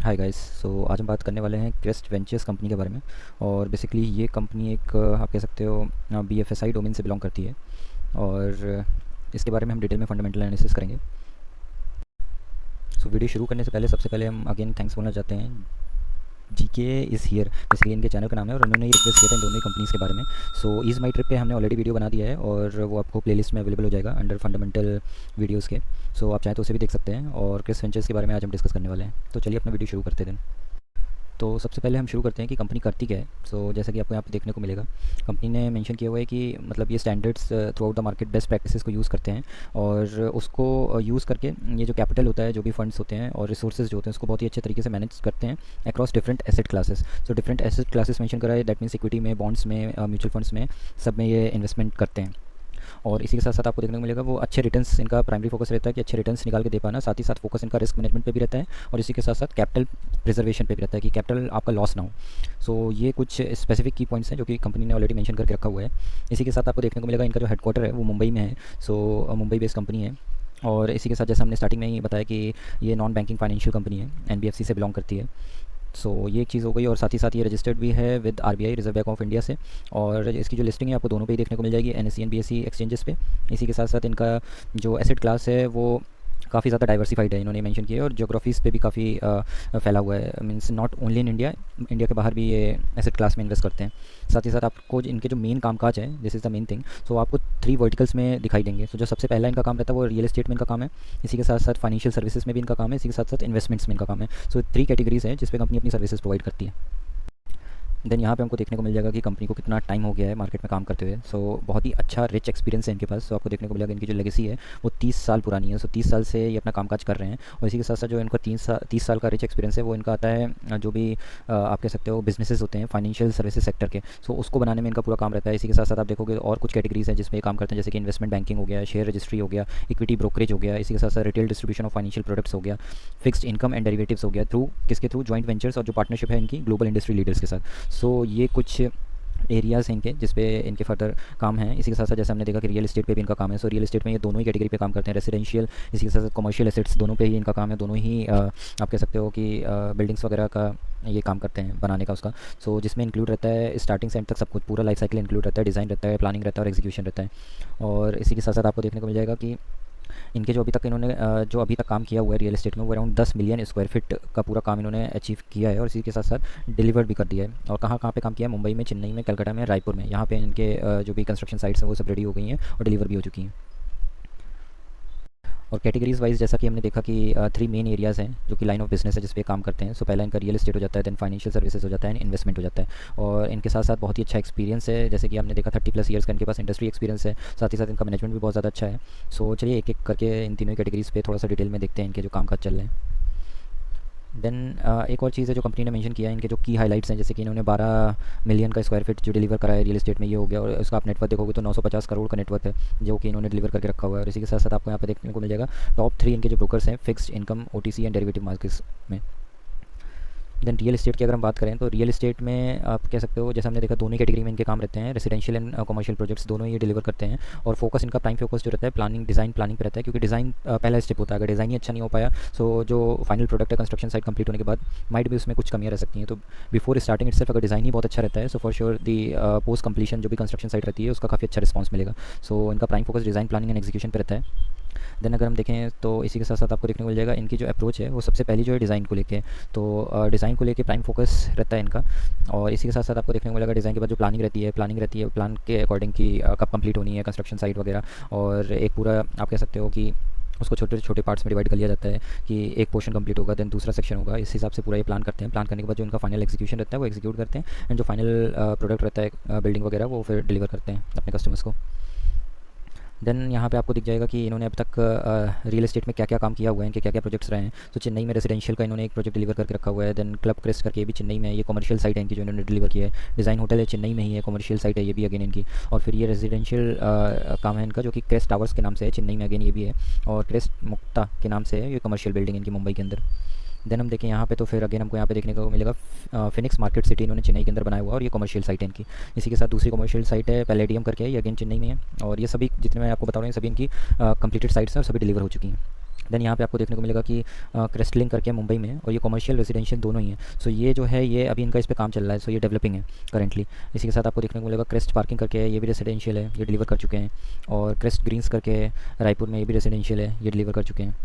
Hi guys. आज हम बात करने वाले हैं क्रेस्ट वेंचर्स कंपनी के बारे में। और बेसिकली ये कंपनी एक आप कह सकते हो BFSI डोमेन से बिलोंग करती है। और इसके बारे में हम डिटेल में फंडामेंटल एनालिसिस करेंगे। वीडियो शुरू करने से पहले सबसे पहले हम अगेन थैंक्स बोलना चाहते हैं जीके इज़ हियर, बेसिकली इनके चैनल का नाम है, और उन्होंने ये रिक्वेस्ट किया था इन दोनों ही कंपनीज़ के बारे में। ईज़ माई ट्रिप पे हमने ऑलरेडी वीडियो बना दिया है और वो आपको प्लेलिस्ट में अवेलेबल हो जाएगा अंडर फंडामेंटल वीडियोज़ के। आप चाहें तो उसे भी देख सकते हैं। और क्रेस्ट वेंचर्स के बारे में आज हम डिस्कस करने वाले हैं। तो चलिए अपना वीडियो शुरू करते हैं। सबसे पहले हम शुरू करते हैं कि कंपनी करती क्या है। जैसा कि आपको यहाँ पे देखने को मिलेगा, कंपनी ने मेंशन किया हुआ है कि मतलब ये standards through out the market best practices को यूज़ करते हैं, और उसको यूज़ करके ये जो कैपिटल होता है, जो भी फंड्स होते हैं और रिसोर्सेज जो होते हैं, उसको बहुत ही अच्छे तरीके से मैनेज करते हैं across different asset classes. Different asset classes mention करा है, दैट मीन्स इक्विटी में, बॉन्ड्स में, म्यूचुअल फंड्स में, सब में ये इन्वेस्टमेंट करते हैं। और इसी के साथ साथ आपको देखने को मिलेगा वो अच्छे रिटर्न्स, इनका प्राइमरी फोकस रहता है कि अच्छे रिटर्न्स निकाल के दे पाना। साथ ही साथ फोकस इनका रिस्क मैनेजमेंट पे भी रहता है, और इसी के साथ साथ कैपिटल प्रिजर्वेशन पे भी रहता है कि कैपिटल आपका लॉस ना हो। ये कुछ स्पेसिफिक की पॉइंट्स हैं जो कि कंपनी ने ऑलरेडी मेंशन करके रखा हुआ है। इसी के साथ आपको देखने को मिलेगा इनका जो हेडक्वार्टर है वो मुंबई में है। मुंबई बेस्ड कंपनी है। और इसी के साथ जैसा हमने स्टार्टिंग में ही बताया कि ये नॉन बैंकिंग फाइनेंशियल कंपनी है, NBFC से बिलोंग करती है। ये एक चीज़ हो गई। और साथ ही साथ ये रजिस्टर्ड भी है with RBI, reserve bank of India से। और इसकी जो लिस्टिंग है आपको दोनों पे ही देखने को मिल जाएगी, NSE and BSE एक्सचेंजेस पे। इसी के साथ साथ इनका जो एसेट क्लास है वो काफ़ी ज़्यादा डाइवर्सिफाइड है, इन्होंने मेंशन किया है। और ज्योग्राफीज़ पे भी काफ़ी फैला हुआ है, means not only in India, India के बाहर भी ये एसेट क्लास में इन्वेस्ट करते हैं। साथ ही साथ आपको इनके जो मेन कामकाज है, this is the main thing, आपको 3 वर्टिकल्स में दिखाई देंगे। जो सबसे पहला इनका काम रहता है वो रियल एस्टेट में इनका काम है। इसी के साथ साथ फाइनेंशियल सर्विसेज में भी इनका काम है। इसी के साथ साथ इन्वेस्टमेंट्स में इनका काम है। 3 कैटेगरीज हैं जिस पे कंपनी अपनी सर्विसेज प्रोवाइड करती है। देन यहाँ पे हमको देखने को मिल जाएगा कि कंपनी को कितना टाइम हो गया है मार्केट में काम करते हुए। बहुत ही अच्छा रिच एक्सपीरियंस है इनके पास। आपको देखने को मिलेगा इनकी जो लेगेसी है वो 30 साल पुरानी है। 30 साल से ये अपना कामकाज कर रहे हैं। और इसी के साथ साथ जो इनका 30 साल का रिच एक्सपीरियंस है वो इनका आता है जो भी आप कह सकते हो बिजनेसेस होते हैं फाइनेंशियल सर्विसेज सेक्टर के। उसको बनाने में इनका पूरा काम रहता है। इसी के साथ साथ आप देखोगे और कुछ कैटेगरीज हैं जिसमें काम करते हैं, जैसे कि इन्वेस्टमेंट बैंकिंग हो गया, शेयर रजिस्ट्री हो गया, इक्विटी ब्रोकरेज हो गया, इसी के साथ साथ retail distribution of financial products हो गया, फिक्स्ड इनकम एंड डेरिवेटिव्स हो गया, थ्रू किसके थ्रू जॉइंट वेंचर्स और जो पार्टनरशिप है इनकी ग्लोबल इंडस्ट्री लीडर्स के साथ। ये कुछ एरियाज़ हैं इनके जिस पे इनके फर्दर काम है। इसी के साथ साथ जैसे हमने देखा कि रियल एस्टेट पे भी इनका काम है। रियल एस्टेट में ये दोनों ही कैटेगरी पे काम करते हैं, रेसिडेंशियल, इसी के साथ साथ कमर्शियल एसेट्स, दोनों पे ही इनका काम है। दोनों ही आप कह सकते हो कि बिल्डिंग्स वगैरह का ये काम करते हैं बनाने का उसका। जिसमें इंक्लूड रहता है स्टार्टिंग से एंड तक सब कुछ, पूरा लाइफ साइकिल इंक्लूड रहता है, डिज़ाइन रहता है, प्लानिंग रहता है और एग्जीक्यूशन रहता है। और इसी के साथ साथ आपको देखने को मिल जाएगा कि इनके जो अभी तक काम किया हुआ है रियल एस्टेट में, वो अराउंड 10 मिलियन स्क्वायर फीट का पूरा काम इन्होंने अचीव किया है। और इसी के साथ साथ डिलीवर भी कर दिया है। और कहाँ कहाँ पे काम किया है? मुंबई में, चेन्नई में, कलकत्ता में, रायपुर में। यहाँ पे इनके जो भी कंस्ट्रक्शन साइट्स हैं वो सब रेडी हो गई हैं और डिलीवर भी हो चुकी हैं। और कैटेगरीज वाइज जैसा कि हमने देखा कि 3 मेन एरियाज़ हैं जो कि लाइन ऑफ बिजनेस है जिस पे काम करते हैं। पहला इनका रियल एस्टेट हो जाता है, देन फाइनेंशियल सर्विसेज हो जाता है, इन्वेस्टमेंट हो जाता है। और इनके साथ साथ बहुत ही अच्छा एक्सपीरियंस है, जैसे कि हमने देखा 30+ ईयर्स का इनके पास इंडस्ट्री एक्सपीरियंस है। साथ ही साथ इनका मैनेजमेंट भी बहुत ज़्यादा अच्छा है। चलिए एक एक करके इन तीनों कैटेगरीज पे थोड़ा सा डिटेल में देखते हैं इनके जो काम काज चल रहे हैं। देन एक और चीज़ है जो कंपनी ने मेंशन किया है, इनके जो की हाइलाइट्स हैं, जैसे कि इन्होंने 12 मिलियन का स्क्वायर फीट जो डिलीवर करा है रियल एस्टेट में, ये हो गया। और उसका आप नेटवर्क देखोगे तो 950 करोड़ का नेटवर्क है जो कि इन्होंने डिलीवर करके रखा हुआ है। और इसी के साथ साथ आपको यहाँ पे देखने को मिल जाएगा टॉप 3 इनके जो ब्रोकर्स हैं fixed income, OTC and derivative markets में। देन रियल एस्टेट की अगर हम बात करें तो रियल एस्टेट में आप कह सकते हो, जैसे हमने देखा, दोनों कैटेगरी में इनके काम रहते हैं, रेसिडेंशियल एंड कमर्शियल प्रोजेक्ट्स दोनों ये डिलीवर करते हैं। और फोकस इनका प्राइम फोकस जो रहता है प्लानिंग, डिज़ाइन प्लानिंग पे रहता है, क्योंकि डिज़ाइन पहला स्टेप होता है। अगर डिज़ाइन ही अच्छा नहीं हो पाया जो फाइनल प्रोडक्ट है कंस्ट्रक्शन साइट कंप्लीट होने के बाद माइट भी उसमें कुछ कमियाँ रह सकती हैं। तो बिफोर स्टार्टिंग इटसेल्फ अगर डिज़ाइन ही बहुत अच्छा रहता है, for sure the post completion जो भी कंस्ट्रक्शन साइट रहती है उसका काफ़ी अच्छा रिस्पॉन्स मिलेगा। इनका prime focus design, planning and execution पे रहता है। देन अगर हम देखें तो इसी के साथ साथ आपको देखने को मिल जाएगा इनकी जो अप्रोच है वो सबसे पहली जो है डिज़ाइन को लेके। डिज़ाइन को लेके प्राइम फोकस रहता है इनका। और इसी के साथ साथ आपको देखने को मिलेगा डिज़ाइन के बाद जो प्लानिंग रहती है प्लान के अकॉर्डिंग की कब कंप्लीट होनी है कंस्ट्रक्शन साइट वगैरह। और एक पूरा आप कह सकते हो कि उसको छोटे छोटे पार्ट्स में डिवाइड कर लिया जाता है कि एक पोर्शन कंप्लीट होगा, देन दूसरा सेक्शन होगा। इस हिसाब से पूरा ये प्लान करते हैं। प्लान करने के बाद जो इनका फाइनल एग्जीक्यूशन रहता है वो एग्जीक्यूट करते हैं। एंड जो फाइनल प्रोडक्ट रहता है बिल्डिंग वगैरह वो फिर डिलीवर करते हैं अपने कस्टमर्स को। देन यहाँ पे आपको दिख जाएगा कि इन्होंने अब तक रियल एस्टेट में क्या क्या काम किया हुआ है, इनके क्या क्या प्रोजेक्ट्स रहे हैं। चेन्नई में रेसिडेंशियल का इन्होंने एक प्रोजेक्ट डिलीवर करके रखा हुआ है। देन क्लब क्रेस्ट करके ये भी चेन्नई में है, ये कमर्शियल साइट है इनकी जो इन्होंने डिलीवर किया है। डिज़ाइन होटल है चेन्नई में ही है, कमर्शियल साइट है ये भी अगेन इनकी। और फिर ये रेजिडेंशियल काम है इनका जो कि क्रेस्ट टावर्स के नाम से है, चेन्नई में अगेन ये भी है। और क्रेस्ट मुक्ता के नाम से है ये कमर्शियल बिल्डिंग इनकी मुंबई के अंदर। देन हम देखें यहाँ पे तो फिर अगेन हमको यहाँ पे देखने को मिलेगा फिनिक्स मार्केट सिटी इन्होंने चेन्नई के अंदर बनाया हुआ है, और ये कमर्शियल साइट है इनकी। इसी के साथ दूसरी कमर्शियल साइट है पैलेडियम करके है, ये अगेन चेन्नई में है। और ये सभी जितने मैं आपको बता रहा हूँ सभी इनकी कंप्लीटेड साइट्स हैं और सभी डिलीवर हो चुकी हैं। देन यहाँ पे आपको देखने को मिलेगा कि क्रेस्ट लिंक करके मुंबई में, और ये कमर्शियल रेजिडेंशियल दोनों ही हैं। सो ये जो है ये अभी इनका इस पे काम चल रहा है, सो ये डेवलपिंग है करेंटली। इसी के साथ आपको देखने को मिलेगा क्रेस्ट पार्किंग करके है, ये भी रेजिडेंशियल है, ये डिलीवर कर चुके हैं। और क्रेस्ट ग्रीन्स करके रायपुर में, ये भी रेजिडेंशियल है, ये डिलीवर कर चुके हैं।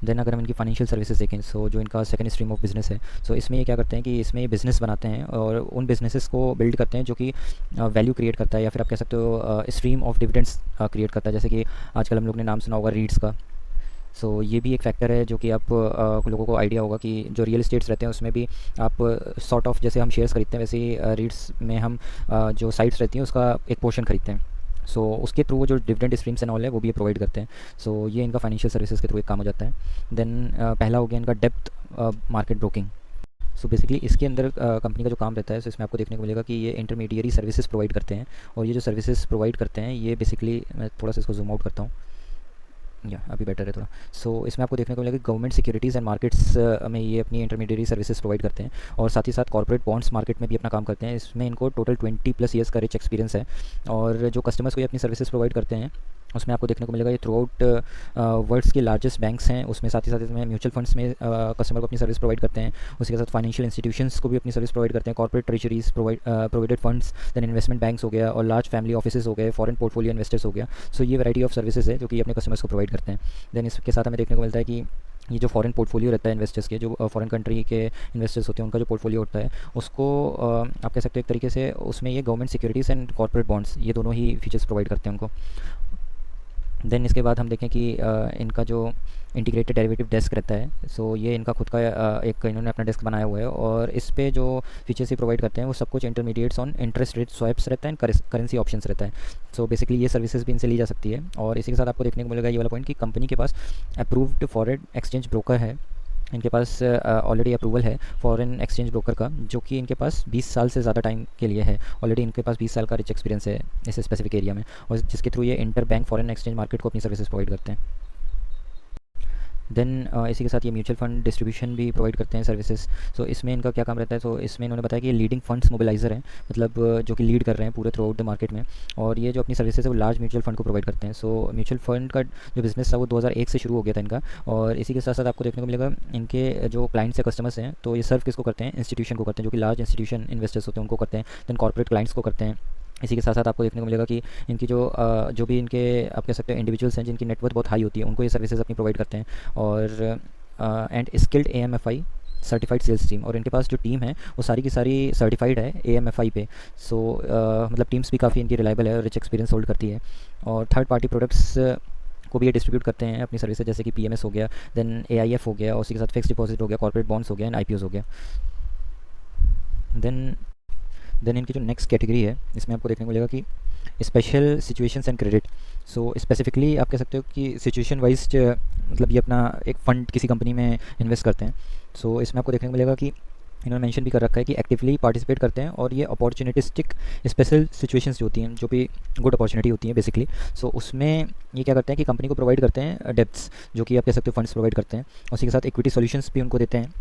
देन अगर हम इनकी फाइनेंशियल सर्विसेज देखें, सो जो इनका सेकंड स्ट्रीम ऑफ बिज़नेस है, सो इसमें ये क्या करते हैं कि इसमें ये बिज़नेस बनाते हैं और उन बिज़नेसेस को बिल्ड करते हैं जो कि वैल्यू क्रिएट करता है, या फिर आप कह सकते हो स्ट्रीम ऑफ डिविडेंड्स क्रिएट करता है। जैसे कि आजकल हम लोग ने नाम सुना होगा रीट्स का। सो ये भी एक फैक्टर है जो कि आप लोगों को आइडिया होगा कि जो रियल एस्टेट्स रहते हैं उसमें भी आप सॉर्ट ऑफ जैसे हम शेयर्स खरीदते हैं, वैसे ही रीट्स में हम जो साइट्स रहती हैं उसका एक पोर्शन खरीदते हैं। सो उसके थ्रू वो जो डिविडेंड स्ट्रीम्स एंड ऑल है वो भी ये प्रोवाइड करते हैं। सो ये इनका फाइनेंशियल सर्विसेज के थ्रू एक काम हो जाता है। देन पहला हो गया इनका depth market broking. So basically इसके अंदर कंपनी का जो काम रहता है, सो इसमें आपको देखने को मिलेगा कि ये इंटरमीडियरी सर्विसेज प्रोवाइड करते हैं। और ये जो सर्विसेज प्रोवाइड करते हैं ये बेसिकली, मैं थोड़ा सा इसको जूम आउट करता हूँ, या अभी बेटर है थोड़ा। सो इसमें आपको देखने को मिलेगा कि गवर्नमेंट सिक्योरिटीज़ एंड मार्केट्स में ये अपनी इंटरमीडिएरी सर्विसेज प्रोवाइड करते हैं, और साथ ही साथ कॉर्पोरेट बॉन्ड्स मार्केट में भी अपना काम करते हैं। इसमें इनको टोटल 20+ ईयर्स का रिच एक्सपीरियंस है। और जो कस्टमर्स को ये अपनी सर्विसेज प्रोवाइड करते हैं उसमें आपको देखने को मिलेगा ये थ्रू आउट वर्ल्ड्स के लार्जेस्ट बैंक्स हैं, उसमें साथ ही साथ इसमें म्यूचुअल फंड्स में कस्टमर को अपनी सर्विस प्रोवाइड करते हैं। उसके साथ फाइनेंशियल इंस्टीट्यूशंस को भी अपनी सर्विस प्रोवाइड करते हैं, corporate treasuries provided funds, then investment banks हो गया, और लार्ज फैमिली ऑफिसेज हो गए, फॉरेन पोर्टफोलियो इन्वेस्टर्स हो गया। सो ये वैरायटी ऑफ सर्विसेज है जो कि अपने कस्टमर्स को प्रोवाइड करते हैं। देन इसके साथ हमें देखने को मिलता है कि ये जो फॉरेन पोर्टफोलियो रहता है इन्वेस्टर्स के, जो फॉरेन कंट्री के इन्वेस्टर्स होते हैं उनका जो पोर्टफोलियो होता है उसको आप कह सकते हो एक तरीके से उसमें ये government securities and corporate bonds ये दोनों ही फीचर्स प्रोवाइड करते हैं उनको। देन इसके बाद हम देखें कि इनका जो इंटीग्रेटेड डेरिवेटिव डेस्क रहता है, सो ये इनका खुद का एक इन्होंने अपना डेस्क बनाया हुआ है, और इस पे जो फीचर्स ये प्रोवाइड करते हैं वो सब कुछ intermediates on interest rate swaps रहता है एंड करेंसी ऑप्शंस रहता है। सो बेसिकली ये सर्विसेज भी इनसे ली जा सकती है। और इसी के साथ आपको देखने को मिलेगा ये वाला पॉइंट कि कंपनी के पास अप्रूव्ड फॉरेन एक्सचेंज ब्रोकर है। इनके पास ऑलरेडी अप्रूवल है फॉरेन एक्सचेंज ब्रोकर का, जो कि इनके पास 20 साल से ज़्यादा टाइम के लिए है। ऑलरेडी इनके पास 20 साल का रिच एक्सपीरियंस है इस स्पेसिफिक एरिया में, और जिसके थ्रू ये inter bank foreign exchange market को अपनी सर्विसेज प्रोवाइड करते हैं। देन इसी के साथ ये म्यूचुअल फंड डिस्ट्रीब्यूशन भी प्रोवाइड करते हैं सर्विसेज। सो इसमें इनका क्या काम रहता है, तो इसमें इन्होंने बताया कि ये लीडिंग फंड्स मोबिलाइजर हैं, मतलब जो कि लीड कर रहे हैं पूरे थ्रू आउट द मार्केट में। और ये जो अपनी सर्विसेज है वो लार्ज म्यूचुअल फंड को प्रोवाइड करते हैं। सो म्यूचुअल फंड का जो बिज़नेस था वो 2001 से शुरू हो गया था इनका। और इसी के साथ साथ आपको देखने को मिलेगा इनके जो क्लाइंट्स या कस्टमर्स हैं, तो ये सर्व किसको करते हैं, इंस्टीट्यूशन को करते हैं, जो कि लार्ज इंस्टीट्यूशन इन्वेस्टर्स होते हैं उनको करते हैं। देन कॉर्पोरेट क्लाइंट्स को करते हैं। इसी के साथ साथ आपको देखने को मिलेगा कि इनकी जो भी इनके आप कह सकते हो इंडिविजुअल्स हैं जिनकी नेटवर्थ बहुत हाई होती है, उनको ये सर्विसेज अपनी प्रोवाइड करते हैं। और and skilled AMFI certified sales team, और इनके पास जो टीम है वो सारी की सारी सर्टिफाइड है AMFI पे। सो मतलब टीम्स भी काफ़ी इनकी रिलायबल है और रिच एक्सपीरियंस होल्ड करती है। और थर्ड पार्टी प्रोडक्ट्स को भी ये डिस्ट्रीब्यूट करते हैं अपनी सर्विसेज, जैसे कि PMS हो गया, देन AIF हो गया, और उसी के साथ फिक्स डिपॉजिट हो गया, कॉर्पोरेट बॉन्ड्स हो गया, एंड IPOs हो गया। देन इनकी जो नेक्स्ट कैटेगरी है इसमें आपको देखने को मिलेगा कि special situations and credit. So specifically आप कह सकते हो कि सिचुएशन वाइज मतलब ये अपना एक फ़ंड किसी कंपनी में इन्वेस्ट करते हैं। सो इसमें आपको देखने को मिलेगा कि इन्होंने मेंशन भी कर रखा है कि एक्टिवली पार्टिसिपेट करते हैं, और ये अपॉर्चुनिटिस्टिक स्पेशल सिचुएशंस जो होती हैं, जो भी गुड अपॉर्चुनिटी होती है बेसिकली, सो उसमें ये क्या करते हैं कि कंपनी को प्रोवाइड करते हैं डेप्थ्स, जो कि आप कह सकते हो फंड्स प्रोवाइड करते हैं। उसी के साथ इक्विटी सॉल्यूशंस भी उनको देते हैं,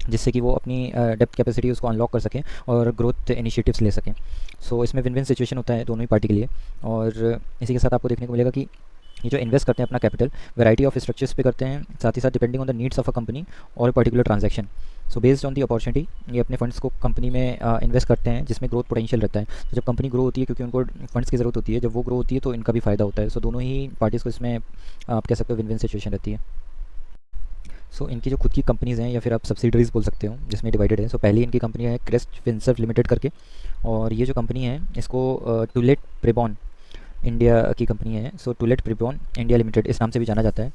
जिससे कि वो अपनी डेप्थ कैपेसिटी उसको अनलॉक कर सकें और ग्रोथ इनिशिएटिव्स ले सकें। सो इसमें विन विन सिचुएशन होता है दोनों ही पार्टी के लिए। और इसी के साथ आपको देखने को मिलेगा कि ये जो इन्वेस्ट करते हैं अपना कैपिटल वैरायटी ऑफ स्ट्रक्चर्स पे करते हैं, साथ ही साथ depending on the needs of a company और particular transaction. So based on the opportunity ये अपने फंड्स को कंपनी में इन्वेस्ट करते हैं जिसमें ग्रोथ पोटेंशियल रहता है। तो जब कंपनी ग्रो होती है, क्योंकि उनको फंड्स की ज़रूरत होती है, जब वो ग्रो होती है तो इनका भी फ़ायदा होता है। सो दोनों ही पार्टीज़ को इसमें आप कह सकते हो विन विन सिचुएशन रहती है। सो इनकी जो खुद की कंपनीज़ हैं, या फिर आप सब्सिडरीज बोल सकते हो, जिसमें डिवाइडेड है। सो पहली इनकी कंपनी है क्रेस्ट फिनसर्व लिमिटेड करके, और ये जो कंपनी है इसको टूलेट प्रेबॉन इंडिया की कंपनी है। सो टूलेट प्रेबॉन इंडिया लिमिटेड इस नाम से भी जाना जाता है।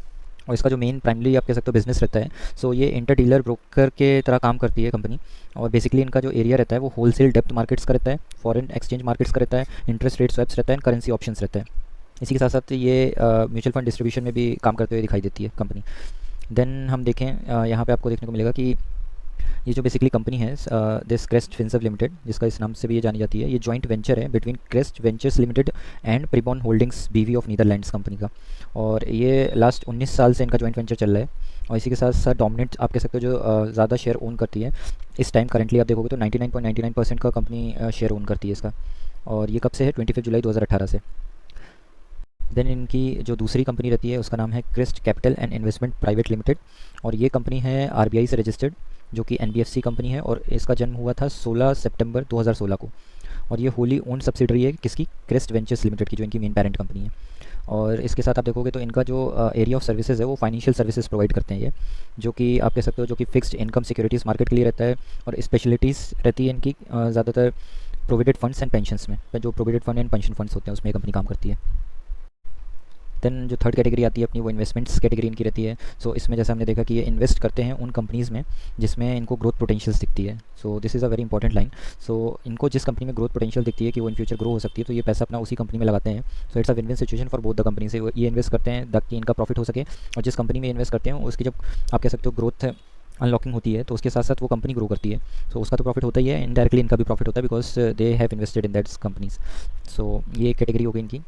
और इसका जो मेन प्राइमरी आप कह सकते हो बिजनेस रहता है, सो ये इंटर डीलर ब्रोकर के तरह काम करती है कंपनी। और बेसिकली इनका जो एरिया रहता है वो होलसेल डेप्थ मार्केट्स का रहता है, फॉरेन एक्सचेंज मार्केट्स का रहता है, इंटरेस्ट रेट स्वैप्स रहता है, करेंसी ऑप्शंस रहता है। इसी के साथ साथ ये म्यूचुअल फंड डिस्ट्रीब्यूशन में भी काम करते हुए दिखाई देती है कंपनी। देन हम देखें यहाँ पे आपको देखने को मिलेगा कि ये जो बेसिकली कंपनी है दिस क्रेस्ट फिनसर्व लिमिटेड, जिसका इस नाम से भी ये जानी जाती है, ये जॉइंट वेंचर है between Crest Ventures Limited and Prebon Holdings BV of Netherlands company का। और ये लास्ट 19 साल से इनका जॉइंट वेंचर चल रहा है। और इसी के साथ साथ डोमिनेट आप कह सकते हो जो ज़्यादा शेयर ओन करती है इस टाइम करंटली आप देखोगे तो 99.99% का कंपनी शेयर ओन करती है इसका। और ये कब से है, 25 जुलाई 2018 से। देन इनकी जो दूसरी कंपनी रहती है उसका नाम है Crest Capital and Investment Private Limited, और ये कंपनी है आरबीआई से रजिस्टर्ड, जो कि एनबीएफसी कंपनी है, और इसका जन्म हुआ था 16 सितंबर 2016 को। और ये होली ओन सब्सिडरी है किसकी, क्रिस्ट वेंचर्स लिमिटेड की, जो इनकी मेन पेरेंट कंपनी है। और इसके साथ आप देखोगे तो इनका जो एरिया ऑफ सर्विसेज है वो फाइनेंशियल सर्विसेज प्रोवाइड करते हैं ये, जो कि आप कह सकते हो जो कि फिक्स्ड इनकम सिक्योरिटीज़ मार्केट के लिए रहता है, और स्पेशलिटीज़ रहती है इनकी ज़्यादातर प्रोविडेंट फंड्स एंड पेंशन्स में, जो provident fund and pension funds होते हैं उसमें ये कंपनी काम करती है। देन जो थर्ड कैटेगरी आती है अपनी, वो इन्वेस्टमेंट्स कैटेगरी इनकी रहती है। सो इसमें जैसे हमने देखा कि ये इन्वेस्ट करते हैं उन कंपनीज़ में जिसमें इनको ग्रोथ पोटेंशियल्स दिखती है। So this is a very important line. So इनको जिस कंपनी में ग्रोथ पोटेंशियल दिखती है कि वो इन फ्यूचर ग्रो हो सकती है, तो ये पैसा अपना उसी कंपनी में लगाते हैं। सो it's a win win situation for both the company से, ये इन्वेस्ट करते हैं ताकि इनका प्रॉफिट हो सके, और जिस कंपनी में इन्वेस्ट करते हैं उसकी जब आप कह सकते हो ग्रोथ अनलॉकिंग होती है तो उसके साथ साथ वो कंपनी ग्रो करती है। सो उसका तो प्रॉफिट होता ही है, इनडायरेक्टली इनका भी प्रॉफिट होता है because they have invested in that companies. So ये कैटेगरी हो गई इनकी।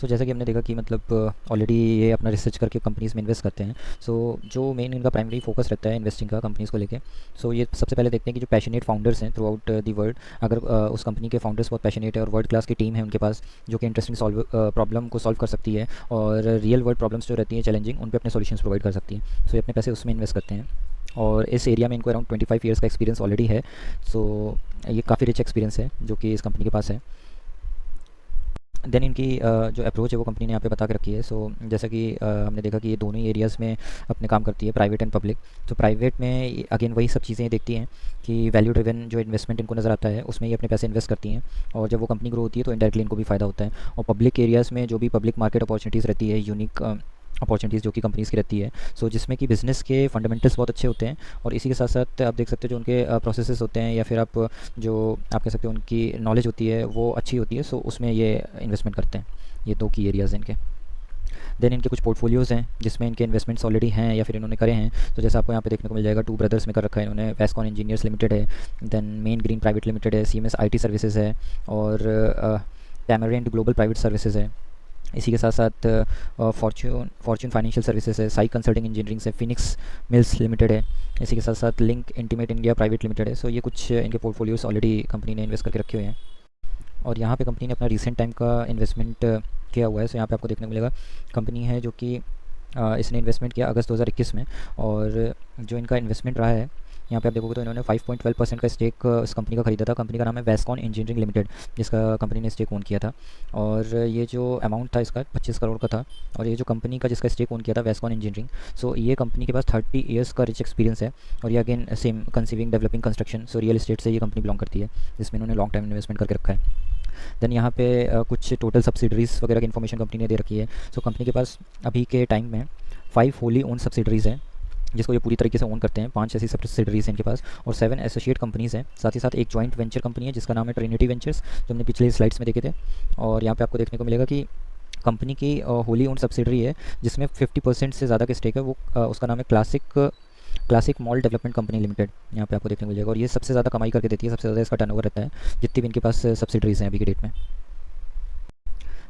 सो जैसा कि हमने देखा कि मतलब ऑलरेडी ये अपना रिसर्च करके कंपनीज़ में इन्वेस्ट करते हैं। सो जो मेन इनका प्राइमरी फोकस रहता है इन्वेस्टिंग का कंपनीज़ को लेके, सो ये सबसे पहले देखते हैं कि जो पैशनेट फाउंडर्स हैं थ्रू आउट दी वर्ल्ड, अगर उस कंपनी के फाउंडर्स बहुत पैशनेट है और वर्ल्ड क्लास की टीम है उनके पास जो कि इंटरेस्टिंग प्रॉब्लम को सॉल्व कर सकती है, और रियल वर्ल्ड प्रॉब्लम्स जो रहती हैं चैलेंजिंग, उन पर अपने सॉल्यूशंस प्रोवाइड कर सकती हैं। सो ये अपने पैसे उसमें इन्वेस्ट करते हैं, और इस एरिया में इनको अराउंड 25 ईयर्स का एक्सपीरियंस ऑलरेडी है। सो ये काफ़ी रिच एक्सपीरियंस है जो कि इस कंपनी के पास है। देन इनकी जो अप्रोच है वो कंपनी ने यहाँ पे बता के रखी है। सो जैसा कि हमने देखा कि ये दोनों ही एरियाज़ में अपने काम करती है, प्राइवेट एंड पब्लिक। तो प्राइवेट में अगेन वही सब चीज़ें देखती हैं कि वैल्यू ड्रिवन जो इन्वेस्टमेंट इनको नज़र आता है उसमें ये अपने पैसे इन्वेस्ट करती हैं, और जब वो कंपनी ग्रो होती है तो इंडायरेक्टली इनको भी फ़ायदा होता है। और पब्लिक एरियाज़ में जो भी पब्लिक मार्केट अपॉर्चुनिटीज़ रहती है, यूनिक अपॉर्चुनिटीज़ जो कि कंपनीज़ की रहती है, सो जिसमें कि बिज़नेस के फंडामेंटल्स बहुत अच्छे होते हैं, और इसी के साथ साथ आप देख सकते हो जो उनके प्रोसेसेस होते हैं, या फिर आप जो आप कह सकते हो उनकी नॉलेज होती है वो अच्छी होती है। सो उसमें ये इन्वेस्टमेंट करते हैं। ये दो की एरियाज़ हैं इनके। देन इनके कुछ पोर्टफोलियोज़ हैं जिसमें इनके इन्वेस्टमेंट्स ऑलरेडी हैं या फिर इन्होंने करे हैं। तो जैसे आपको यहाँ पे देखने को मिल जाएगा, टू ब्रदर्स में कर रखा है इन्होंने, वेस्कॉन इंजीनियर्स लिमिटेड है, then Main Green Private Limited है, सीएमएस आईटी सर्विसेज है, और टैमरेंट ग्लोबल प्राइवेट सर्विसेज है। इसी के साथ साथ फॉर्च्यून फाइनेंशियल सर्विसेज है, साई कंसल्टिंग इंजीनियरिंग से, फिनिक्स मिल्स लिमिटेड है। इसी के साथ साथ link intimate India private Limited है। सो ये कुछ इनके पोर्टफोलियोज़ ऑलरेडी कंपनी ने इन्वेस्ट करके रखे हुए हैं, और यहाँ पे कंपनी ने अपना रिसेंट टाइम का इन्वेस्टमेंट किया हुआ है। सो यहाँ पे आपको देखने को मिलेगा कंपनी है जो कि इसने इन्वेस्टमेंट किया अगस्त 2021 में, और जो इनका इन्वेस्टमेंट रहा है यहाँ पे आप देखोगे तो इन्होंने 5.12% का स्टेक इस कंपनी का खरीदा था। कंपनी का नाम है वेस्कॉन इंजीनियरिंग लिमिटेड, जिसका कंपनी ने स्टेक ओन किया था, और ये जो अमाउंट था इसका 25 करोड़ का था। और ये जो कंपनी का जिसका स्टेक ओन किया था वेस्कॉन इंजीनियरिंग, सो ये कंपनी के पास 30 ईयर्स का रिच एक्सपीरियंस है, और ये again same conceiving developing construction, so real estate से ये कंपनी बिलोंग करती है, जिसमें इन्होंने लॉन्ग टाइम इन्वेस्टमेंट करके रखा है। देन यहाँ पे कुछ टोटल सब्सिडरीज़ वगैरह की इन्फॉर्मेशन कंपनी ने दे रखी है। सो कंपनी के पास अभी के टाइम में 5 होली ओन सब्सिडरीज़ हैं जिसको ये पूरी तरीके से ओन करते हैं, 5 ऐसी सब्सिडरीज़ हैं इनके पास, और 7 एसोसिएट कंपनीज़ हैं। साथ ही साथ एक जॉइंट वेंचर कंपनी है जिसका नाम है ट्रिनिटी वेंचर्स, जो हमने पिछले स्लाइड्स में देखे थे। और यहाँ पे आपको देखने को मिलेगा कि कंपनी की होली ओन सब्सिडरी है जिसमें 50% से ज़्यादा के स्टेक है, वो उसका नाम है classic mall development company limited. यहाँ पे आपको देखने को मिल जाएगा, और ये सबसे ज़्यादा कमाई करके देती है, सबसे ज़्यादा इसका टर्नओवर रहता है जितनी भी इनके पास सब्सिडरीज़ हैं अभी की डेट में।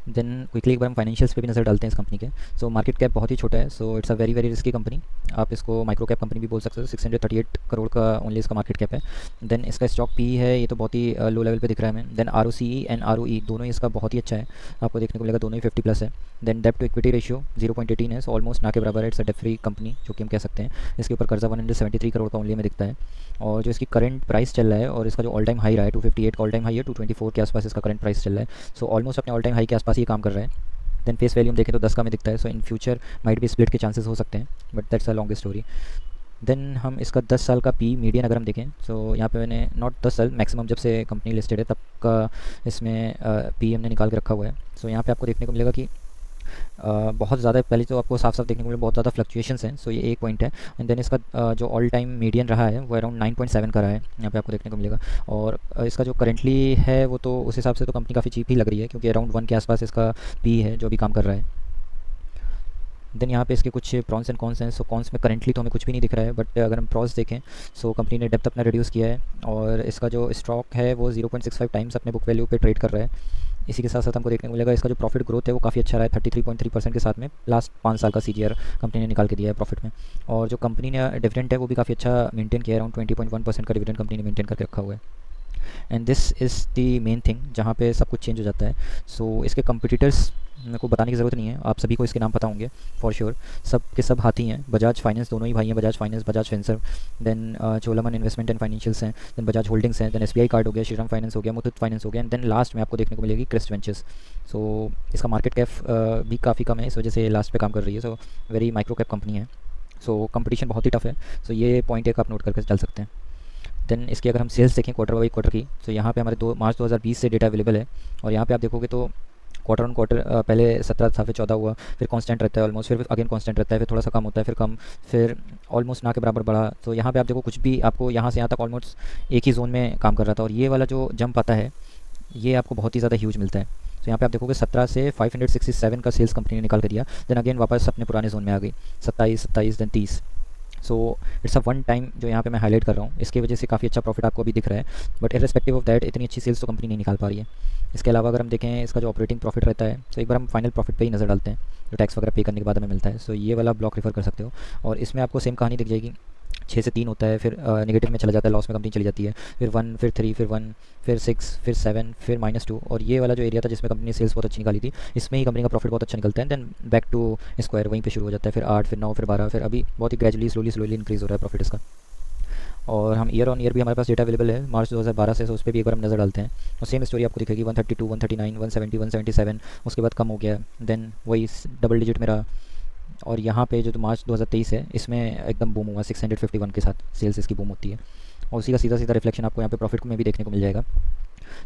देन क्विकली एक बार हम फाइनेंशियल्स पे भी नज़र डालते हैं इस कंपनी के। सो मार्केट कैप बहुत ही छोटा है, so it's a very very risky company. आप इसको माइक्रो कैप कंपनी भी बोल सकते हो। 638 करोड़ का ओनली इसका मार्केट कैप है। देन इसका स्टॉक पी है, ये तो बहुत ही लो लेवल पे दिख रहा है हमें। देन ROCE एंड ROE दोनों ही इसका बहुत ही अच्छा है, आपको देखने को मिलेगा दोनों ही 50+ है। देन डेब्ट टू इक्विटी रेशियो 0.18 है, सो ऑलमोस्ट ना के बराबर है। It's a debt free company जो कि हम कह सकते हैं। इसके ऊपर कर्जा 173 करोड़ का ओनली में दिखता है, और जो इसकी करंट प्राइस चल रहा है, और इसका जो ऑल टाइम हाई रहा है 258 का ऑल टाइम हाई है, 224 के आसपास इसका करंट प्राइस चल रहा है। सो ऑलमोस्ट अपने ऑल टाइम हाई के आसपास ही काम कर रहा है। देन फेस वैल्यू हम देखें तो 10 का में दिखता है, सो इन फ्यूचर माइट भी स्प्लिट के चांसेस हो सकते हैं, but that's a long story. Then हम इसका 10 साल का पी मीडियन अगर हम देखें, सो यहाँ पे मैंने नॉट 10 साल मैक्सिमम जब से कंपनी लिस्टेड है तब का इसमें पी हमने निकाल के रखा हुआ है। सो यहाँ पे आपको देखने को मिलेगा कि बहुत ज़्यादा, पहले तो आपको साफ साफ देखने को मिले बहुत ज़्यादा फ्लक्चुएशंस हैं, सो ये एक पॉइंट है। एंड देन इसका जो ऑल टाइम मीडियन रहा है वो अराउंड 9.7 का रहा है, यहाँ पे आपको देखने को मिलेगा। और इसका जो करेंटली है वो तो उस हिसाब से तो कंपनी काफ़ी चीप ही लग रही है, क्योंकि अराउंड 1 के आसपास इसका पी है जो भी काम कर रहा है। देन यहाँ पे इसके कुछ प्रॉन्स एंड कॉन्स हैं। सो कॉन्स में करेंटली तो हमें कुछ भी नहीं दिख रहा है, बट अगर हम प्रॉस देखें, सो कंपनी ने डेप्थ अपना रिड्यूस किया है, और इसका जो स्टॉक है वो 0.65 टाइम्स अपने बुक वैल्यू पे ट्रेड कर रहा है। इसी के साथ साथ हमको देखने को मिलेगा इसका जो प्रॉफिट ग्रोथ है वो काफ़ी अच्छा रहा है, 33.3% के साथ में लास्ट 5 साल का CAGR कंपनी ने निकाल के दिया है प्रॉफिट में। और जो कंपनी ने डिविडेंड है वो भी काफ़ी अच्छा मेंटेन किया है, अराउंड 20.1% का डिविडेंड कंपनी ने मेंटेन करके रखा हुआ है। And this is the main thing जहाँ पे सब कुछ चेंज हो जाता है. सो इसके कंपिटिटर्स मेरे को बताने की ज़रूरत नहीं है, आप सभी को इसके नाम पता होंगे फॉर श्योर. सब के सब हाथी हैं. बजाज फाइनेंस दोनों ही भाई हैं, Bajaj finance, Bajaj Finserv. Then Cholaman investment and financials हैं. देन बजाज होल्डिंग्स हैं. देन एसबीआई कार्ड हो गया, श्रीराम फाइनेंस हो गया, मुथूट फाइनेंस हो गया. एंड देन लास्ट में आपको देखने को मिलेगी क्रिस्ट वेंचर्स. सो इसका मार्केट कैप भी काफ़ी कम है, इस वजह से लास्ट पे काम कर रही है. So very micro cap company है. सो कंपटीशन बहुत ही टफ है. सो ये पॉइंट एक आप नोट करके चल सकते हैं. देन इसकी अगर हम सेल्स देखें क्वार्टर बाई क्वार्टर की, तो यहाँ पे हमारे मार्च 2020 से डेटा अवेलेबल है. और यहाँ पे आप देखोगे तो क्वार्टर ऑन क्वार्टर पहले 17 था, फिर 14 हुआ, फिर कांस्टेंट रहता है ऑलमोस्ट, फिर अगेन कांस्टेंट रहता है, फिर थोड़ा सा कम होता है, फिर कम, फिर ऑलमोस्ट ना के बराबर बढ़ा. तो यहाँ पे आप देखो कुछ भी आपको यहाँ से यहाँ तक ऑलमोस्ट एक ही जोन में काम कर रहा था. और ये वाला जो जंप आता है ये आपको बहुत ही ज़्यादा ह्यूज मिलता है. तो यहाँ पे आप देखोगे 17 से 567 का सेल्स कंपनी ने निकाल कर दिया. देन अगेन वापस अपने पुराने जोन में आ गई, 27 then 30. So it's a one time जो यहाँ पे मैं हाईलाइट कर रहा हूँ, इसकी वजह से काफ़ी अच्छा प्रॉफिट आपको अभी दिख रहा है. बट इररिस्पेक्टिव ऑफ दैट इतनी अच्छी सेल्स तो कंपनी नहीं निकाल पा रही है. इसके अलावा अगर हम देखें इसका जो ऑपरेटिंग प्रॉफिट रहता है, तो एक बार हम फाइनल प्रॉफिट पे ही नज़र डालते हैं जो टैक्स वगैरह पे करने के बाद हमें मिलता है. सो ये वाला ब्लॉक रेफर कर सकते हो. और इसमें आपको सेम कहानी दिख जाएगी. 6 से 3 होता है, फिर नेगेटिव में चला जाता है, लॉस में कंपनी चली जाती है, फिर 1, फिर 3, फिर 1, फिर 6, फिर 7, फिर -2. और ये वाला जो एरिया था जिसमें कंपनी ने सेल्स बहुत अच्छी निकाली थी, इसमें ही कंपनी का प्रॉफिट बहुत अच्छा निकलता है. देन बैक टू स्क्वायर वहीं पे शुरू हो जाता है, फिर 8, फिर 9, फिर 12, फिर अभी बहुत ही ग्रेजुअली स्लोली इंक्रीज़ हो रहा है प्रॉफिट इसका. और हम ईयर ऑन ईयर भी हमारे पास डेटा अवेलेबल है मार्च 2012 से, तो उस पर भी एक बार हम नज़र डालते हैं. और सेम स्टोरी आपको दिखेगी, 132, 139, 170, 177. उसके बाद कम हो गया, देन वही डबल डिजिट में रहा. और यहाँ पे जो मार्च 2023 है इसमें एकदम बूम हुआ, 651 के साथ सेल्स इसकी बूम होती है. और उसी का सीधा सीधा रिफ्लेक्शन आपको यहाँ पे प्रॉफिट में भी देखने को मिल जाएगा.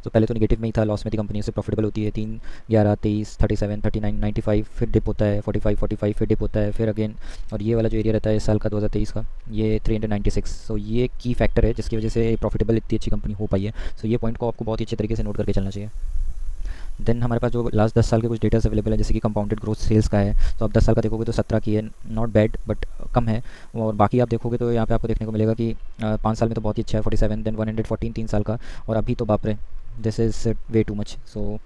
तो पहले तो नेगेटिव में ही था, लॉस में थी कंपनी, उससे प्रॉफिटेबल होती है. 3, 11, 23, 37, 39, 95, फिर डिप होता है 45, फिर डिप होता है, फिर अगेन. और ये वाला जो एरिया रहता है इस साल का 2023 का, ये 396. सो ये की फैक्टर है जिसकी वजह से प्रॉफिटेबल इतनी अच्छी कंपनी हो पाई है. सो ये पॉइंट को आपको बहुत ही अच्छे तरीके से नोट करके चलना चाहिए. देन हमारे पास जो लास्ट 10 साल के कुछ डेटास अवेलेबल है, जैसे कि कंपाउंडेड ग्रोथ सेल्स का है. तो आप 10 साल का देखोगे तो 17 की है, नॉट बैड बट कम है. और बाकी आप देखोगे तो यहाँ पे आपको देखने को मिलेगा कि 5 साल में तो बहुत ही अच्छा है, 47. देन 114 3 साल का. और अभी तो बाप रे, this is way too much. So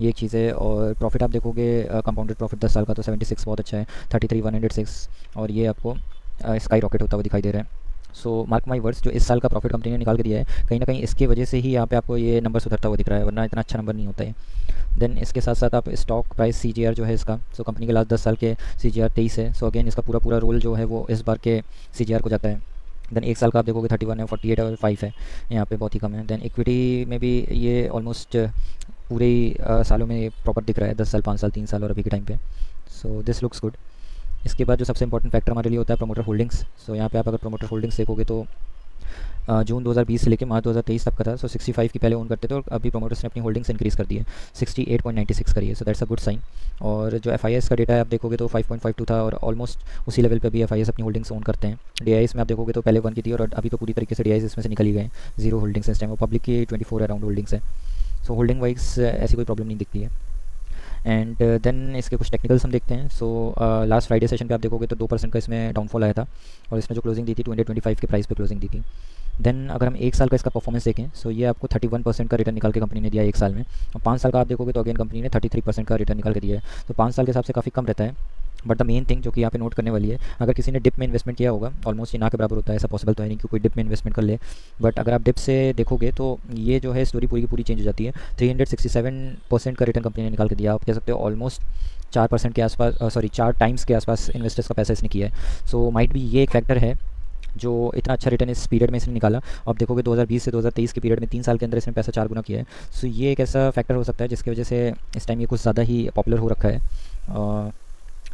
ये एक चीज़ है. और प्रॉफिट आप देखोगे कंपाउंडेड प्रॉफिट 10 साल का तो 76 बहुत अच्छा है, 33 106. और ये आपको स्काई रॉकेट होता हुआ दिखाई दे रहा है. सो मार्क माई वर्ड्स, जो इस साल का प्रॉफिट कंपनी ने निकाल के दिया है, कहीं ना कहीं इसके वजह से ही यहाँ पे आपको ये नंबर सुधरता हुआ दिख रहा है, वरना इतना अच्छा नंबर नहीं होता है. देन इसके साथ साथ आप स्टॉक प्राइस CGR जो है इसका, सो कंपनी के लास्ट 10 साल के CGR 23 है. सो अगेन इसका पूरा रोल जो है वो इस बार के CGR को जाता है. देन एक साल का आप देखोगे 31 है, 48 और 5 है, यहाँ पे बहुत ही कम है. देन इक्विटी में भी ये ऑलमोस्ट पूरे ही सालों में प्रॉपर दिख रहा है, 10 साल, 5 साल, 3 साल और अभी के टाइम पे. So this looks good. इसके बाद जो सबसे इंपॉर्टेंट फैक्टर हमारे लिए होता है प्रोमोटर होल्डिंग्स. सो यहाँ पे आप अगर प्रोमोटर होल्डिंग्स देखोगे तो जून 2020 से लेकर मार्च 2023 तक का था. सो 65 की पहले ओन करते थे और अभी प्रोमोटर्स ने अपनी होल्डिंग्स इंक्रीज़ कर दी है, 68.96 करी है. So that's a good sign. और जो FIS का डेटा है आप देखोगे तो 5.52 था और ऑलमोस्ट उसी लेवल पे भी FIS अपनी होल्डिंग्स ओन करते हैं. DIS में आप देखोगे तो पहले 1 की थी और अभी तो पूरी तरीके से DIS इसमें से निकल ही गए, 0 होल्डिंग्स इस टाइम. और पब्लिक की 24 अराउंड होल्डिंग्स है. सो होल्डिंग वाइज ऐसी कोई प्रॉब्लम नहीं दिखती है. एंड देन इसके कुछ टेक्निकल्स हम देखते हैं. सो लास्ट फ्राइडे सेशन पे आप देखोगे तो 2% का इसमें डाउनफॉल आया था और इसमें जो क्लोजिंग दी थी 225 के प्राइस पे क्लोजिंग दी थी. देन अगर हम एक साल का इसका परफॉर्मेंस देखें, सो ये आपको 31% का रिटर्न निकाल के कंपनी ने दिया है एक साल में. और 5 साल का आप देखोगे तो अगेन कंपनी ने 33% का रिटर्न निकाल के दिया है. तो 5 साल के हिसाब से काफ़ी कम रहता है. बट द मेन थिंग जो कि यहाँ पे नोट करने वाली है, अगर किसी ने डिप में इन्वेस्टमेंट किया होगा, ऑलमोस्ट ये ना के बराबर होता है, ऐसा पॉसिबल तो है नहीं कि कोई डिप में इन्वेस्टमेंट कर ले. बट अगर आप डिप से देखोगे तो ये जो है स्टोरी पूरी की पूरी चेंज हो जाती है. 367% का रिटर्न कंपनी ने निकाल के दिया. आप कह सकते हो ऑलमोस्ट 4% के आसपास, 4 टाइम्स के आसपास इन्वेस्टर्स का पैसा इसने किया है. सो माइट भी ये एक फैक्टर है जो इतना अच्छा रिटर्न इस पीरियड में इसने निकाला. आप देखोगे 2020 से 2023 के पीरियड में 3 साल के अंदर इसने पैसा 4 गुना किया है. सो ये एक ऐसा फैक्टर हो सकता है जिसकी वजह से इस टाइम ये कुछ ज़्यादा ही पॉपुलर हो रखा है.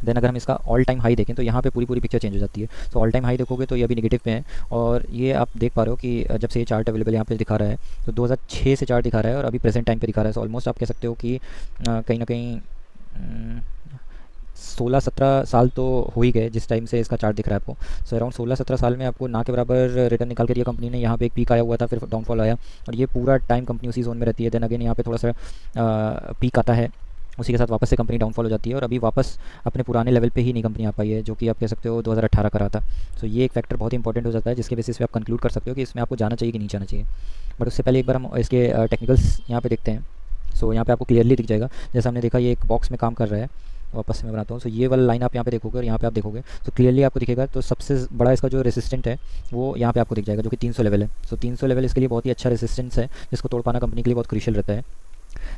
देन अगर हम इसका ऑल टाइम हाई देखें तो यहाँ पे पूरी पिक्चर चेंज हो जाती है. तो ऑल टाइम हाई देखोगे तो ये अभी नेगेटिव पे है. और ये आप देख पा रहे हो कि जब से ये चार्ट अवेलेबल यहाँ पे दिखा रहा है तो 2006 से चार्ट दिखा रहा है और अभी प्रेजेंट टाइम पे दिखा रहा है. सो ऑलमोस्ट आप कह सकते हो कि कहीं ना कहीं 16-17 साल तो हो ही गए जिस टाइम से इसका चार्ट दिख रहा है आपको. सो अराउंड 16-17 साल में आपको ना के बराबर रिटर्न निकाल के दिया कंपनी ने. यहाँ पे एक पीक आया हुआ था, फिर डाउनफॉल आया और ये पूरा टाइम कंपनी उसी जोन में रहती है. देन अगेन यहाँ पे थोड़ा सा पीक आता है, उसी के साथ वापस से कंपनी डाउनफॉल हो जाती है और अभी वापस अपने पुराने लेवल पे ही नहीं कंपनी आ पाई है, जो कि आप कह सकते हो 2018 का रहा था. सो ये एक फैक्टर बहुत ही इंपॉर्टेंट हो जाता है जिसके बेसिस पे आप कंक्लूड कर सकते हो कि इसमें आपको जाना चाहिए कि नहीं जाना चाहिए. बट उससे पहले एक बार हम इसके टेक्निकल्स यहाँ पे देखते हैं. सो यहाँ पे आपको क्लियरली दिख जाएगा, जैसे हमने देखा ये एक बॉक्स में काम कर रहा है वापस से मैं बनाता हूँ। सो ये वाला लाइन आप यहाँ पे देखोगे और यहाँ पे आप देखोगे तो क्लियरली आपको दिखेगा। तो सबसे बड़ा इसका जो रेसिस्टेंट है वो यहाँ पे आपको दिख जाएगा, जो कि 300 लेवल है। सो 300 लेवल इसके लिए बहुत ही अच्छा रेसिस्टेंस है, जिसको तोड़ पाना कंपनी के लिए बहुत क्रूशियल रहता है।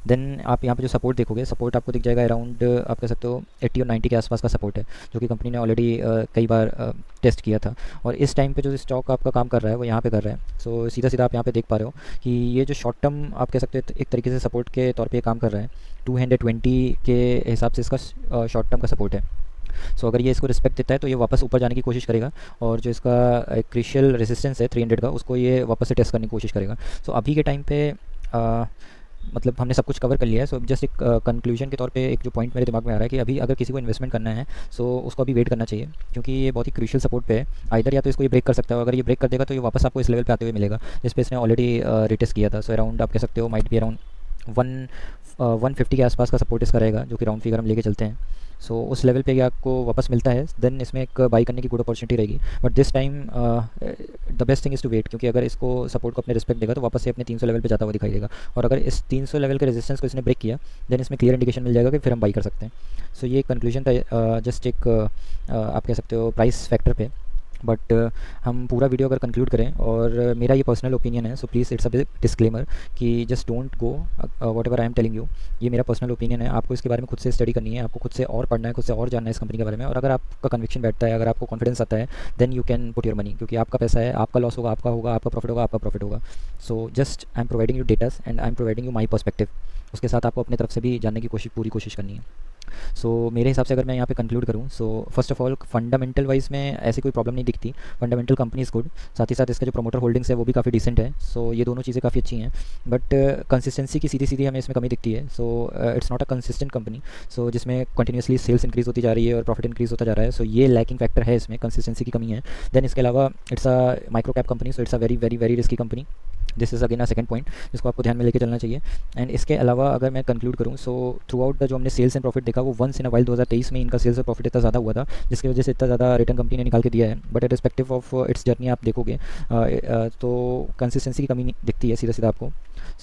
देन आप यहाँ पे जो सपोर्ट देखोगे, सपोर्ट आपको दिख जाएगा अराउंड, आप कह सकते हो 80 और 90 के आसपास का सपोर्ट है, जो कि कंपनी ने ऑलरेडी कई बार टेस्ट किया था। और इस टाइम पे जो स्टॉक आपका काम कर रहा है वो यहाँ पे कर रहा है। सो सीधा सीधा आप यहाँ पे देख पा रहे हो कि ये जो शॉर्ट टर्म आप कह सकते हो एक तरीके से सपोर्ट के तौर पे काम कर रहा है। 220 के हिसाब से इसका शॉर्ट टर्म का सपोर्ट है। सो अगर ये इसको रिस्पेक्ट देता है तो ये वापस ऊपर जाने की कोशिश करेगा, और जो इसका एक क्रिशियल रेजिस्टेंस है 300 का, उसको ये वापस से टेस्ट करने की कोशिश करेगा। सो अभी के टाइम पे मतलब हमने सब कुछ कवर कर लिया है। सो जस्ट एक कंक्लूजन के तौर पे एक जो पॉइंट मेरे दिमाग में आ रहा है कि अभी अगर किसी को इन्वेस्टमेंट करना है सो उसको अभी वेट करना चाहिए, क्योंकि ये बहुत ही क्रूशियल सपोर्ट पे है। आइदर या तो इसको ये ब्रेक कर सकता है, अगर ये ब्रेक कर देगा तो ये वापस आपको इस लेवल पे आते हुए मिलेगा जिस पे इसने ऑलरेडी रिटेस्ट किया था। सो अराउंड आप कह सकते हो माइट बी अराउंड 150 के आसपास का सपोर्ट इसका रहेगा, जो कि राउंड फिगर हम लेके चलते हैं। सो उस लेवल पे आपको वापस मिलता है, देन इसमें एक बाई करने की गुड अपॉर्चुनिटी रहेगी। But this time the best thing is to wait, क्योंकि अगर इसको सपोर्ट को अपने रिस्पेक्ट देगा तो वापस से अपने 300 लेवल पे जाता हुआ दिखाई देगा। और अगर इस 300 लेवल के रेजिस्टेंस को इसने ब्रेक किया देन इसमें क्लियर इंडिकेशन मिल जाएगा कि फिर हम बाई कर सकते हैं। सो ये कंक्लूजन था जस्ट एक आप कह सकते हो प्राइस फैक्टर पे। बट हम पूरा वीडियो अगर कंक्लूड करें, और मेरा ये पर्सनल ओपिनियन है, so please it's a disclaimer कि just don't go whatever I am telling you. ये मेरा पर्सनल ओपिनियन है, आपको इसके बारे में खुद से स्टडी करनी है, आपको खुद से और पढ़ना है, खुद से और जानना है इस कंपनी के बारे में। और अगर आपका कन्विक्शन बैठता है, अगर आपको कॉन्फिडेंस आता है, then you can put your money, क्योंकि आपका पैसा है, आपका लॉस होगा आपका होगा, आपका प्रॉफिट होगा आपका प्रॉफिट होगा। So just I am providing you datas and I am providing you my perspective. उसके साथ आपको अपनी तरफ से भी जानने की पूरी कोशिश करनी है। सो मेरे हिसाब से अगर मैं यहाँ पे कंक्लूड करूँ, so first of all fundamental wise में ऐसी कोई प्रॉब्लम नहीं दिखती, फंडामेंटल कंपनी इज़ गुड, साथ ही साथ इसका जो प्रोमोटर होल्डिंग्स है वो भी काफ़ी डिसेंट है। सो ये दोनों चीज़ें काफ़ी अच्छी हैं। बट कंसिस्टेंसी की सीधी सीधी हमें इसमें कमी दिखती है। So it's not a consistent company, so जिसमें कंटिन्यूसली सेल्स इंक्रीज़ होती जा रही है और प्रॉफिट इंक्रीज़ होता जा रहा है। सो ये लैकिंग फैक्टर है, इसमें कंसिस्टेंसी की कमी है। देन इसके अलावा it's a micro cap company, so it's a very very very risky company. This is again a second point जिसको आपको ध्यान में लेके चलना चाहिए। एंड इसके अलावा अगर मैं कंक्लूड करूँ, सो थ्रू आउट द जो हमने सेल्स एंड प्रॉफिट देखा वो वंस इन अ वाइल 2023 में इनका सेल्स और प्रॉफिट इतना ज़्यादा हुआ था, जिसकी वजह से इतना ज़्यादा रिटर्न कंपनी ने निकाल के दिया है। But respective of its journey आप देखोगे तो कंसिस्टेंसी की कमी दिखती है सीधा सीधा आपको।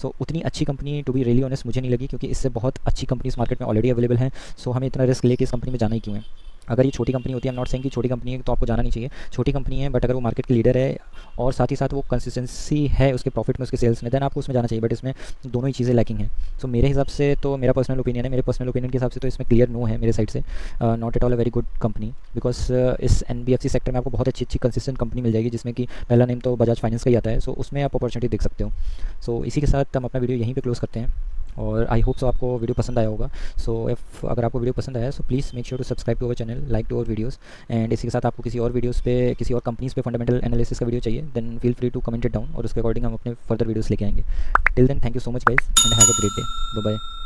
सो उतनी अच्छी company to be really honest मुझे नहीं लगी, क्योंकि इससे बहुत अच्छी कंपनीज मार्केट में ऑलरेडी अवेलेबल हैं। सो हमें इतना रिस्क लेके इस कंपनी में जाना ही क्यों है? अगर ये छोटी कंपनी होती है, आई एम नॉट सेइंग कि छोटी कंपनी है तो आपको जाना नहीं चाहिए, छोटी कंपनी है, बट अगर वो मार्केट की लीडर है और साथ ही साथ वो कंसिस्टेंसी है उसके प्रॉफिट में, उसके सेल्स में, देन आपको उसमें जाना चाहिए। बट इसमें दोनों ही चीज़ें लैकिंग है। सो मेरे हिसाब से तो मेरा पर्सनल ओपिनियन है, मेरे पर्सनल ओपिनियन के हिसाब से तो इसमें क्लियर नो है मेरे साइड से, not at all a very good company. Because इस NBFC सेक्टर में आपको बहुत अच्छी अच्छी कंसिस्टेंट कंपनी मिल जाएगी, जिसमें कि पहला नेम तो बजाज फाइनेंस का ही आता है। सो उसमें आप अपॉर्चुनिटी देख सकते हो। सो इसी के साथ हम अपना वीडियो यहीं पे क्लोज करते हैं, और आई होप सो आपको वीडियो पसंद आया होगा। सो इफ़ अगर आपको वीडियो पसंद आया so please make sure to subscribe to our channel, like to our videos. And इसी के साथ आपको किसी और वीडियोस पे, किसी और कंपनीज़ पे फंडामेंटल एनालिसिस का वीडियो चाहिए, then feel free to comment it down, और उसके अकॉर्डिंग हम अपने फर्दर वीडियोस लेके आएंगे। Till then thank you so much guys and have a great day. Bye bye.